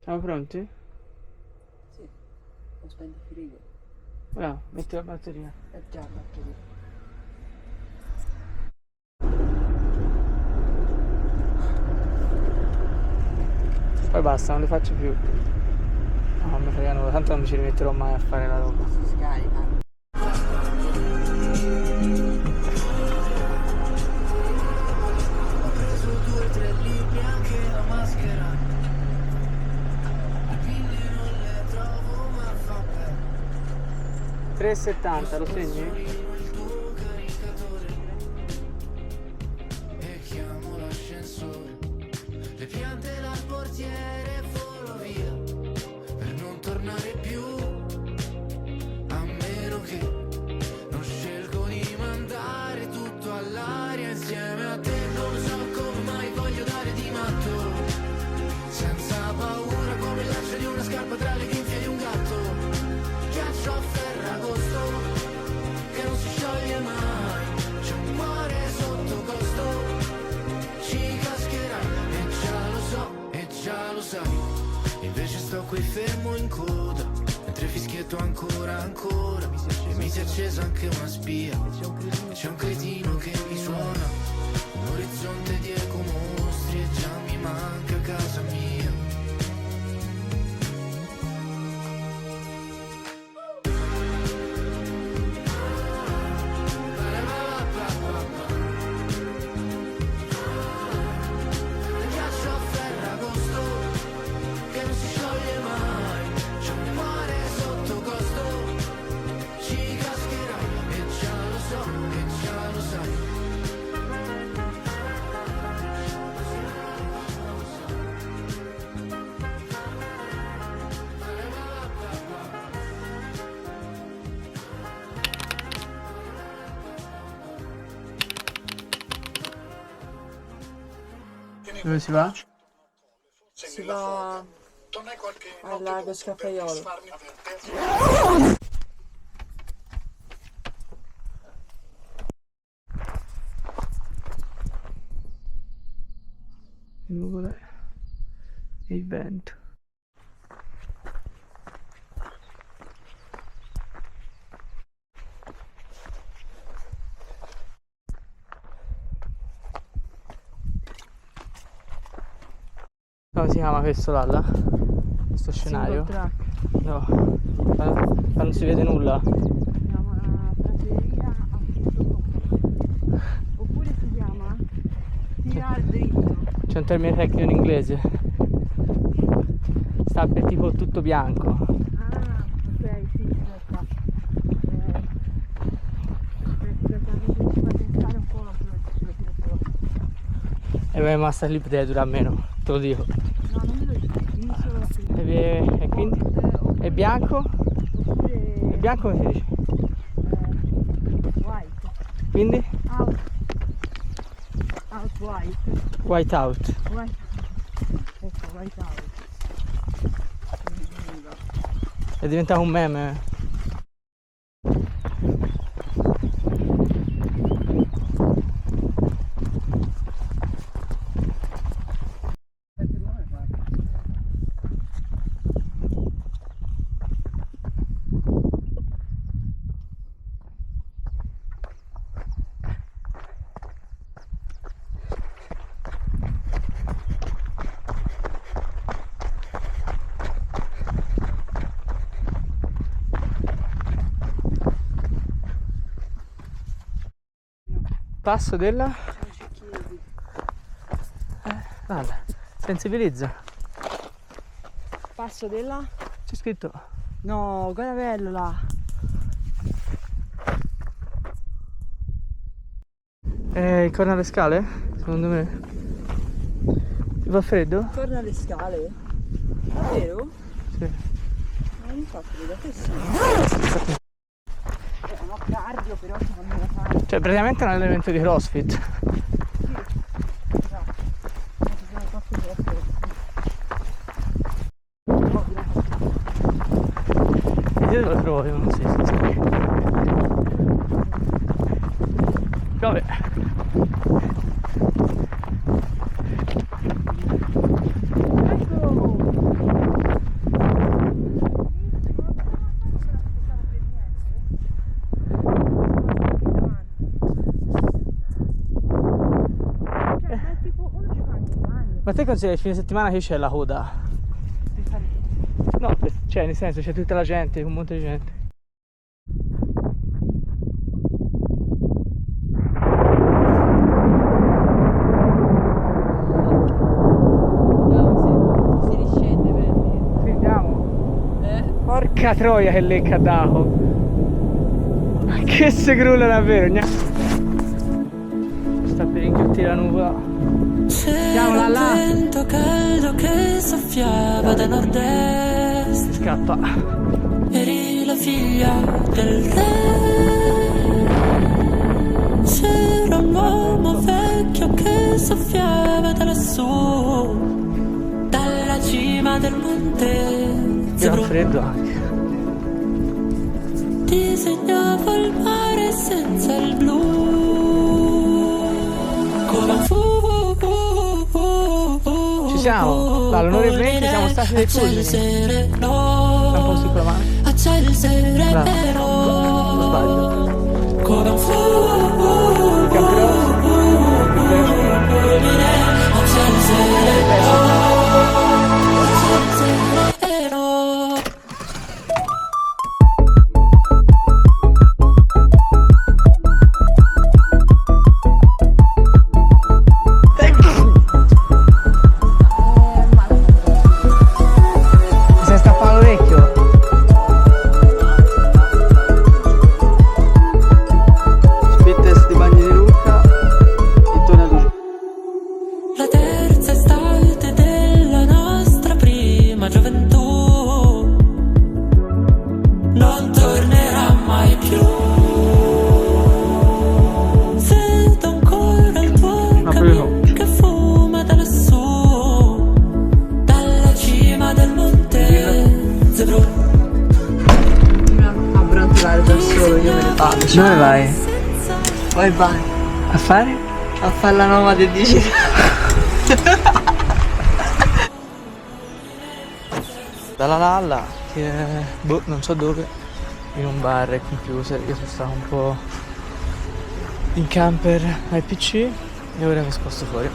Siamo pronti? Sì, ho spento il frigo. Bravo, metti la batteria. È già batteria. Poi basta, non le faccio più. No, non mi frega nulla, tanto non mi ci rimetterò mai a fare la roba. Si scarica. Ho preso 2 o 3 libri, anche la maschera. Le pille non le trovo, ma fa bene. 3,70, lo segni? Il tuo caricatore e chiamo l'ascensore. Le piante dal portiere volo via per non tornare più. A meno che non scelgo di mandare tutto all'aria insieme a te. Non so come mai voglio dare di matto, senza paura come il laccio di una scarpa tra le grinfie di un gatto. Ghiaccio a Ferragosto che non si scioglie mai. C'è un cuore sotto costo, ci cascherà e già lo so, e già lo sai. Invece sto qui fermo in coda, mentre fischietto ancora, ancora. E mi si è accesa anche una spia. C'è un cretino che mi suona, un orizzonte di ecomostri e già mi manca casa mia. Ghiaccio a Ferragosto che non si scioglie mai. C'è un cuore sotto costo, ci cascherà e già lo so, e già lo sai. Dove si va? Si va al lago Scaffaiolo. Le nuvole e il vento. Come si chiama questo là? Questo scenario? Single track. No, ma non si vede nulla. Si chiama prateria a tutto. Oppure si chiama tirar dritto. C'è un termine tecnico in inglese. Sta per tipo tutto bianco. Ah, ok, sì, aspetta. Aspetta, mi fa pensare un po' sulla filosofa. E mi è rimasta lì poteva durare meno, te lo dico. No, non me lo dici, dimmi solo la filosofa. E quindi? È bianco? Oppure È bianco come si dice? white. Quindi? Out. Out white. White out. White. Ecco, white out. È diventato un meme. Passo della... guarda, sensibilizza. Passo della? C'è scritto. No, guarda bello là. Corna alle scale? Secondo me. Ti fa freddo? Torna alle scale? Davvero? Sì. Non mi fa freddo, a te sì. È uno cardio però secondo me la fare. Cioè praticamente è un allenamento di CrossFit. Sì. Esatto. Ma ci sono troppe cose. Io lo trovo, io non so se vabbè. Ecco! Ma te consideri il fine settimana che c'è la coda? No, cioè nel senso c'è tutta la gente, un monte di gente. Si riscende, prendi. Sì, andiamo. Porca troia che lecca d'aco. Ma che se grulla davvero. Sta per inghiottire la nuvola. C'era un vento caldo che soffiava da nord-est. Scappa. Eri la figlia del re. C'era un uomo vecchio che soffiava da lassù, dalla cima del monte Gran Zebrù. freddo anche. Disegnava il mare senza il blu. Come fu. Ci siamo, all'onore 20 siamo stati dei fulmini. Da un po' su con la mano. Acciaio il sereno. Non sbaglio. Come un fulmine. Acciaio il sereno. Sei stappato vecchio? Fitness di Bagni di Lucca e tornato. La terza estate della nostra prima gioventù non tornerà mai più. Vedo ancora il tuo cammino che fuma da lassù, dalla cima del monte Zebrù. A brontolare da solo, io me ne vado. Dove vai? Poi al bagno. A fare? A fare la nomade digitale. Dalla Lalla, che è, boh, non so dove, in un bar e computer. Io sono stato un po' in camper al PC e ora mi sposto fuori.